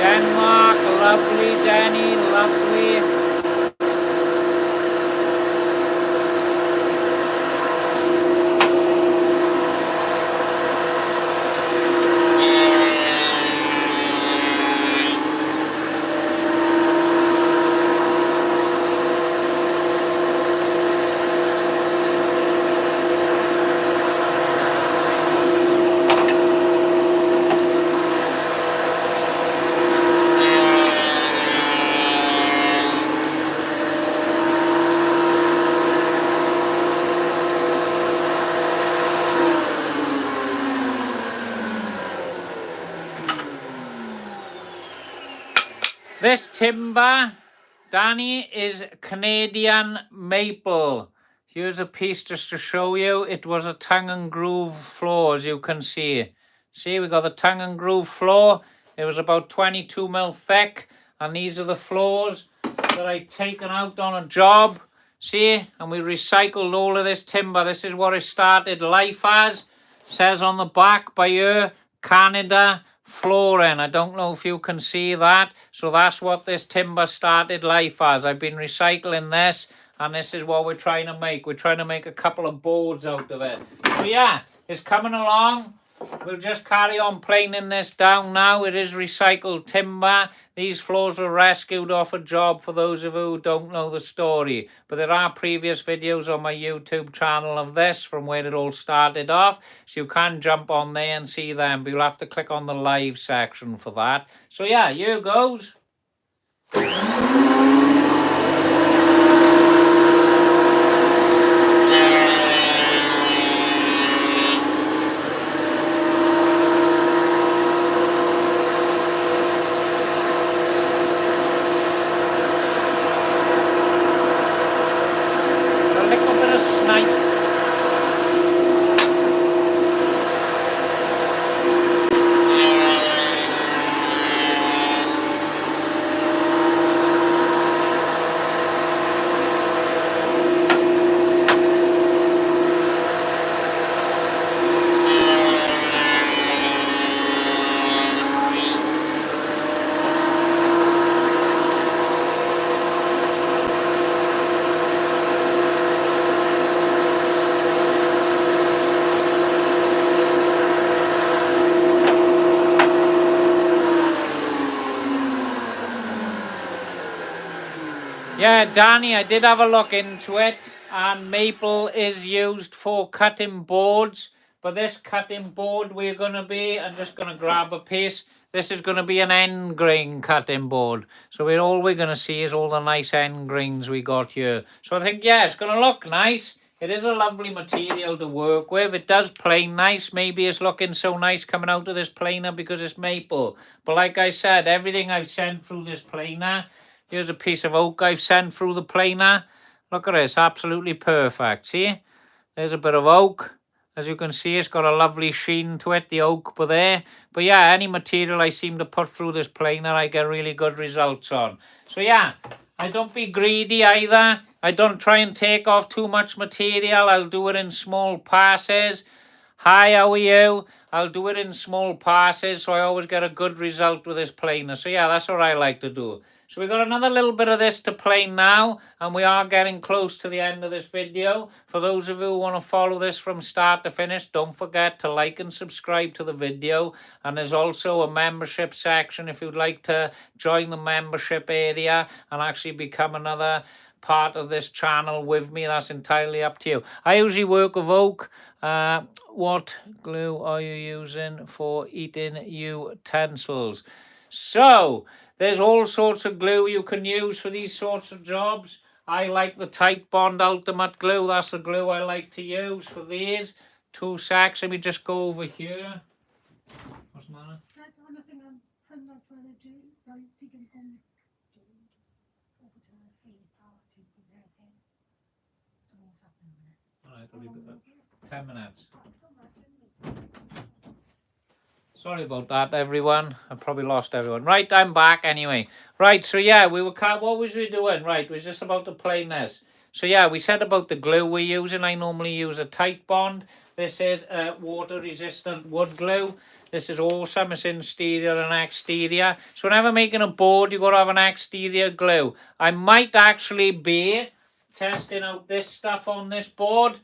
Denmark, lovely, Danny, lovely. This timber, Danny, is Canadian maple. Here's a piece just to show you. It was a tongue and groove floor, as you can see. See, we got the tongue and groove floor. It was about 22 mil thick, and these are the floors that I've taken out on a job. See, and we recycled all of this timber. This is what it started life as. Says on the back by here, Canada Flooring. I don't know if you can see that. So that's what this timber started life as. I've been recycling this, and this is what we're trying to make. We're trying to make a couple of boards out of it. So yeah, it's coming along. We'll just carry on planing this down now. It is recycled timber. These floors were rescued off a job, for those of you who don't know the story. But there are previous videos on my YouTube channel of this, from where it all started off. So you can jump on there and see them. But you'll have to click on the live section for that. So yeah, here goes. Yeah, Danny, I did have a look into it, and maple is used for cutting boards. But this cutting board we're going to be, I'm just going to grab a piece. This is going to be an end grain cutting board. So all we're going to see is all the nice end grains we got here. So I think, yeah, it's going to look nice. It is a lovely material to work with. It does plane nice. Maybe it's looking so nice coming out of this planer because it's maple. But like I said, everything I've sent through this planer, here's a piece of oak I've sent through the planer. Look at this, absolutely perfect. See, there's a bit of oak. As you can see, it's got a lovely sheen to it, the oak but there. But yeah, any material I seem to put through this planer, I get really good results on. So yeah, I don't be greedy either. I don't try and take off too much material. I'll do it in small passes. Hi, how are you? I'll do it in small passes, so I always get a good result with this planer. So yeah, that's what I like to do. So we got another little bit of this to plane now, and we are getting close to the end of this video. For those of you who want to follow this from start to finish, don't forget to like and subscribe to the video. And there's also a membership section if you'd like to join the membership area and actually become another part of this channel with me. That's entirely up to you. I usually work with oak. What glue are you using for eating utensils? So there's all sorts of glue you can use for these sorts of jobs. I like the Titebond Ultimate Glue. That's the glue I like to use for these. 2 sacks. Let me just go over here. What's the matter? Alright, I'll leave it 10 minutes. Sorry about that, everyone. I probably lost everyone. Right, I'm back anyway. Right, so yeah, we were what was we doing? Right, we was just about to plane this. So yeah, we said about the glue we're using. I normally use a Titebond. This is water-resistant wood glue. This is awesome. It's interior and exterior. So whenever making a board, you've got to have an exterior glue. I might actually be testing out this stuff on this board.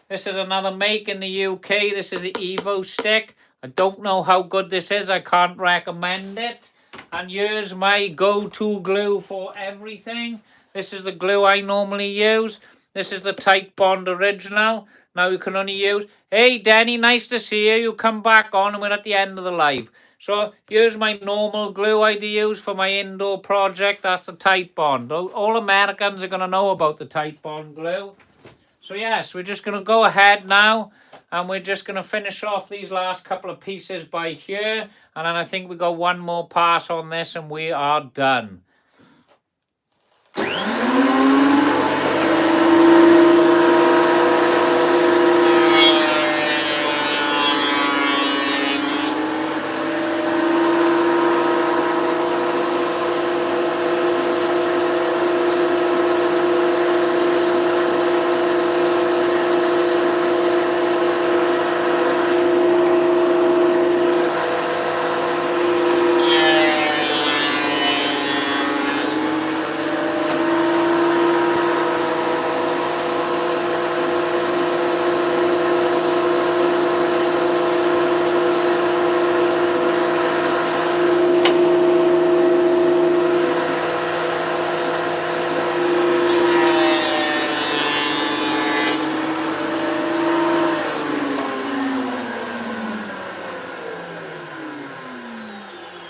This is another make in the UK. This is the Evo stick. I don't know how good this is. I can't recommend it. And here's my go-to glue for everything. This is the glue I normally use. This is the Titebond original. Now you can only use... Hey, Denny, nice to see you. You come back on and we're at the end of the live. So here's my normal glue I use for my indoor project. That's the Titebond. All Americans are going to know about the Titebond glue. So yes, we're just going to go ahead now. And we're just going to finish off these last couple of pieces by here. And then I think we got one more pass on this and we are done.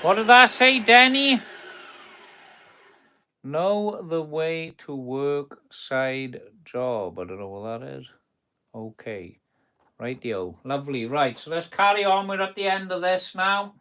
What did I say, Danny? Know the way to work side job. I don't know what that is. Okay. Rightio. Lovely. Right, so let's carry on. We're at the end of this now.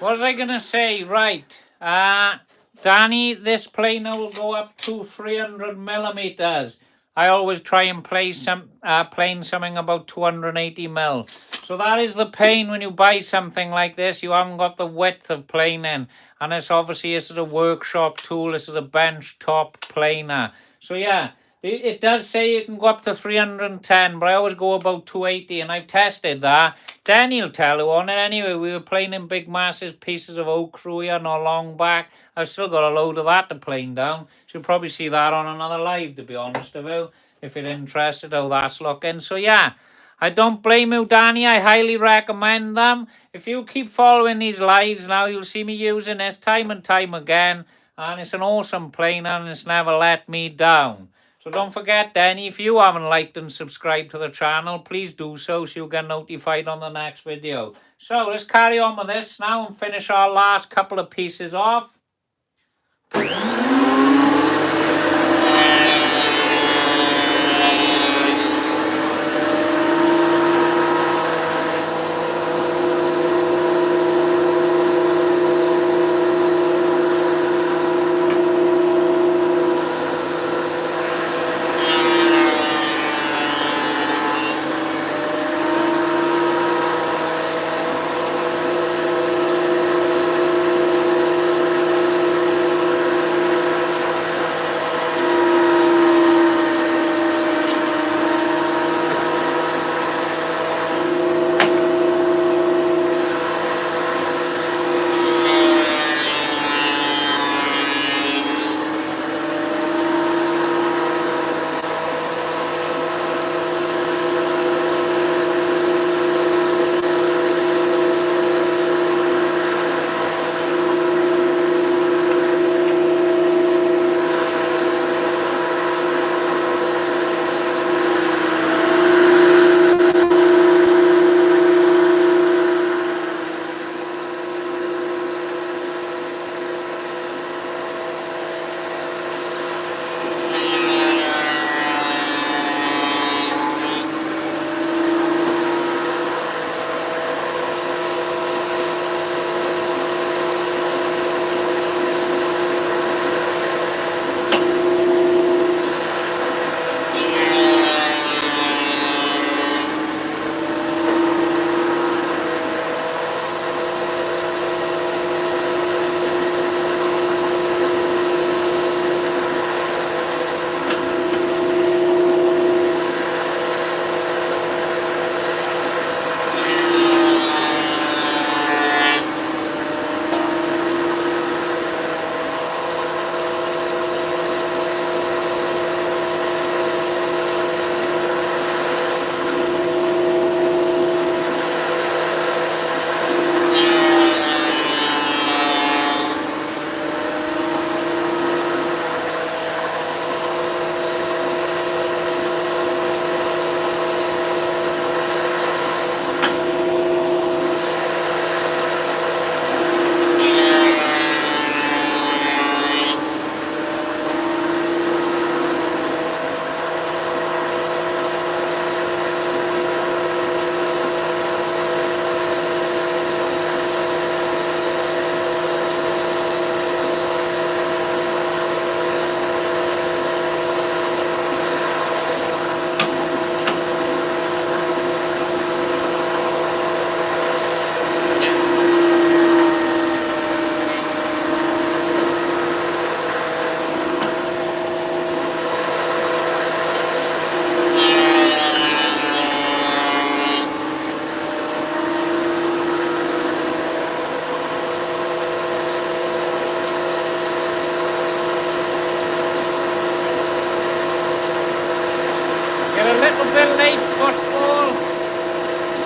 What was I gonna say? Right. Danny, this planer will go up to 300 millimeters. I always try and plane something about 280 mil. So that is the pain when you buy something like this. You haven't got the width of planing, and it's obviously this is a workshop tool. This is a bench top planer. So yeah, it does say you can go up to 310, but I always go about 280, and I've tested that. Then he'll tell you on it anyway. We were planing big massive pieces of oak through here not long back. I've still got a load of that to plane down. So you'll probably see that on another live, to be honest with you, if you're interested how that's looking. So yeah, I don't blame you, Danny. I highly recommend them. If you keep following these lives now, you'll see me using this time and time again. And it's an awesome planer, and it's never let me down. So don't forget then, if you haven't liked and subscribed to the channel, please do so you'll get notified on the next video. So let's carry on with this now and finish our last couple of pieces off. You're a little bit late, football.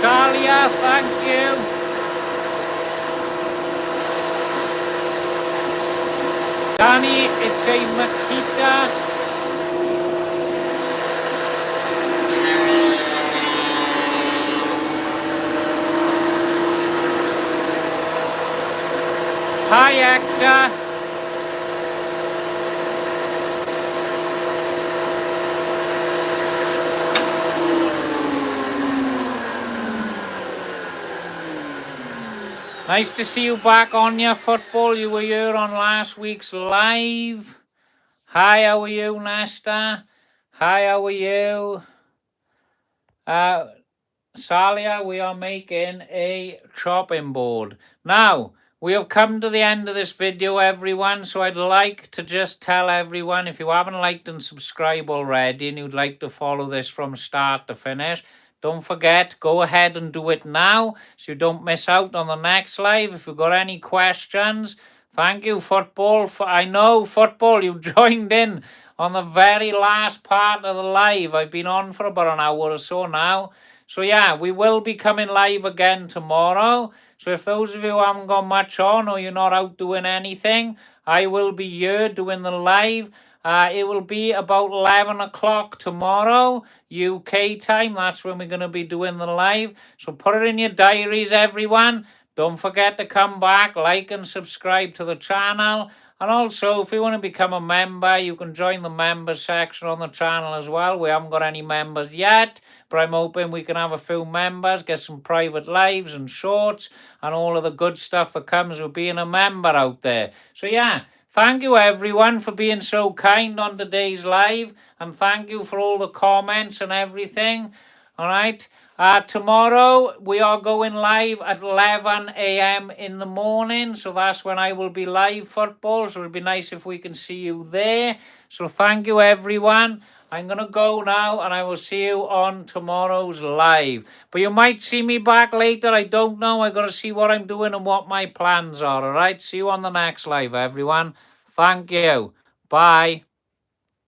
Salia, thank you. Danny, it's a Makita. Hi, Hector. Nice to see you back on your football. You were here on last week's live. Hi, how are you, Nesta? Hi, how are you? Salia, we are making a chopping board. Now, we have come to the end of this video, everyone, so I'd like to just tell everyone, if you haven't liked and subscribed already and you'd like to follow this from start to finish, don't forget, go ahead and do it now so you don't miss out on the next live. If you've got any questions, thank you, Football. I know, Football, you joined in on the very last part of the live. I've been on for about an hour or so now. So yeah, we will be coming live again tomorrow. So if those of you who haven't got much on or you're not out doing anything, I will be here doing the live. It will be about 11 o'clock tomorrow, UK time. That's when we're going to be doing the live. So put it in your diaries, everyone. Don't forget to come back, like and subscribe to the channel. And also, if you want to become a member, you can join the members section on the channel as well. We haven't got any members yet, but I'm hoping we can have a few members, get some private lives and shorts, and all of the good stuff that comes with being a member out there. So yeah, thank you everyone for being so kind on today's live, and thank you for all the comments and everything. All right. Tomorrow we are going live at 11 a.m. in the morning. So that's when I will be live, Football. So it'll be nice if we can see you there. So thank you, everyone. I'm going to go now and I will see you on tomorrow's live. But you might see me back later. I don't know. I got to see what I'm doing and what my plans are. All right. See you on the next live, everyone. Thank you. Bye.